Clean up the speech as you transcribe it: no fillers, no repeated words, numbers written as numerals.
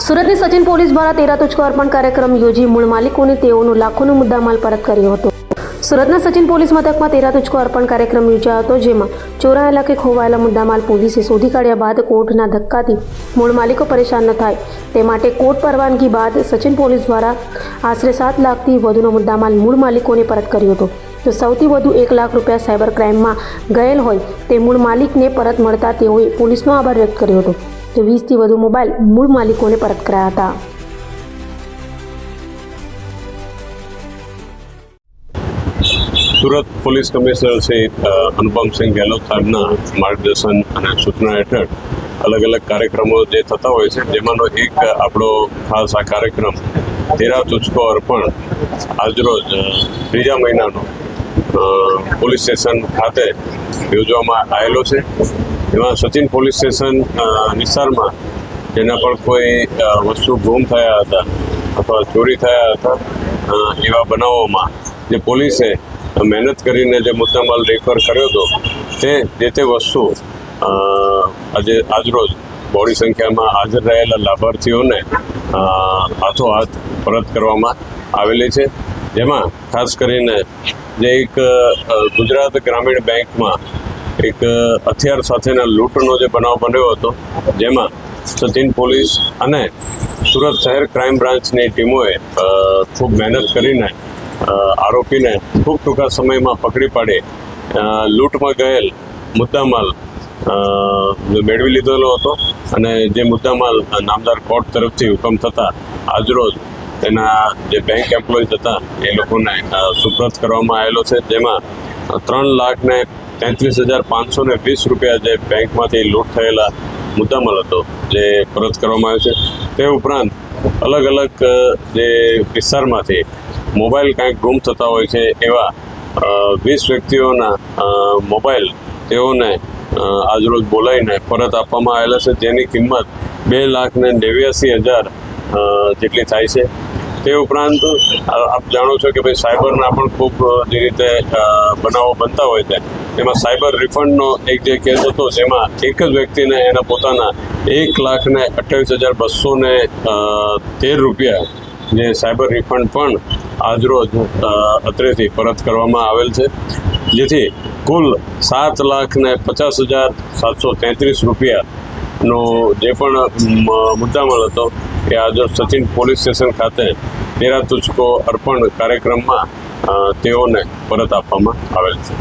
સુરતની સચિન પોલીસ દ્વારા 13 તુચકો અર્પણ કાર્યક્રમ યોજી મૂળ માલિકોને તેઓનો લાખોનો મુદ્દામાલ પરત કર્યો હતો। સુરતના સચિન પોલીસ મથકમાં 13 તુચકો અર્પણ કાર્યક્રમ યોજાયો હતો, જેમાં ચોરાયેલા કે ખોવાયેલા મુદ્દામાલ પોલીસે શોધી કાઢ્યા બાદ કોર્ટના ધક્કાથી મૂળ માલિકો પરેશાન ન થાય તે માટે કોર્ટ પરવાનગી બાદ સચિન પોલીસ દ્વારા આશરે 7 લાખથી વધુનો મુદ્દામાલ મૂળ માલિકોને પરત કર્યો હતો। તો સૌથી વધુ 1 લાખ રૂપિયા સાયબર ક્રાઇમમાં ગયેલ હોય તે મૂળ માલિકને પરત મળતા તેઓએ પોલીસનો આભાર વ્યક્ત કર્યો હતો। તો 20થી વધુ મોબાઈલ મૂળ માલિકોને પરત કરાયા હતા। સુરત પોલીસ કમિશનર શ્રી અનુપમસિંહ ગેહલોત સાહેબના માર્ગદર્શન અને સૂચના હેઠળ અલગ અલગ કાર્યક્રમો જે થતા હોય છે, જેમાંનો એક આપણો ખાસ આ કાર્યક્રમ 13 તુચકો અર્પણ આજરોજ 3જા મહિનાનો પોલીસ સ્ટેશન ખાતે યોજવામાં આવેલો છે। એમાં સચિન પોલીસ સ્ટેશન વિસ્તારમાં જેના પણ કોઈ વસ્તુ ગુમ થયા હતા અથવા ચોરી થયા હતા એવા બનાવોમાં જે પોલીસે મહેનત કરીને જે મુદ્દામાલ રિકવર કર્યો હતો તે વસ્તુ આજરોજ બહોળી સંખ્યામાં હાજર રહેલા લાભાર્થીઓને હાથોહાથ પરત કરવામાં આવેલી છે। જેમાં ખાસ કરીને જે એક ગુજરાત ગ્રામીણ બેંકમાં એક હથિયાર સાથેના લૂંટનો જે બનાવ બન્યો હતો, જેમાં સચિન પોલીસ અને સુરત શહેર ક્રાઇમ બ્રાન્ચની ટીમોએ ખૂબ મહેનત કરીને આરોપીને ખૂબ ટૂંકા સમયમાં પકડી પાડી લૂંટમાં ગયેલ મુદ્દામાલ મેળવી લીધેલો હતો અને જે મુદ્દામાલ નામદાર કોર્ટ તરફથી હુકમ થતાં આજરોજ તેના જે બેંક એમ્પ્લોઈઝ હતા એ લોકોને સુપ્રત કરવામાં આવેલો છે। જેમાં 3,33,520 રૂપિયા જે બેંકમાંથી લૂંટ થયેલા મુદ્દામાલ હતો જે પરત કરવામાં આવ્યો છે। તે ઉપરાંત અલગ અલગ જે વિસ્તારમાંથી મોબાઈલ કાંઈક ગુમ થતા હોય છે એવા 20 વ્યક્તિઓના મોબાઈલ તેઓને આજરોજ બોલાવીને પરત આપવામાં આવેલા છે, જેની કિંમત 2,89,000 જેટલી થાય છે। તે ઉપરાંત આપ જાણો છો કે ભાઈ સાયબરના પણ ખૂબ જે રીતે બનાવો બનતા હોય છે, એમાં સાયબર રિફંડનો એક જે કેસ હતો, જેમાં એક જ વ્યક્તિને એના પોતાના 1,28,213 રૂપિયા જે સાયબર રિફંડ પણ આજરોજ અત્રેથી પરત કરવામાં આવેલ છે, જેથી કુલ 7,50,733 રૂપિયાનો જે પણ મુદ્દામાલ હતો એ આજરોજ સચિન પોલીસ સ્ટેશન ખાતે 13 તુચકો અર્પણ કાર્યક્રમમાં તેઓને પરત આપવામાં આવેલ છે।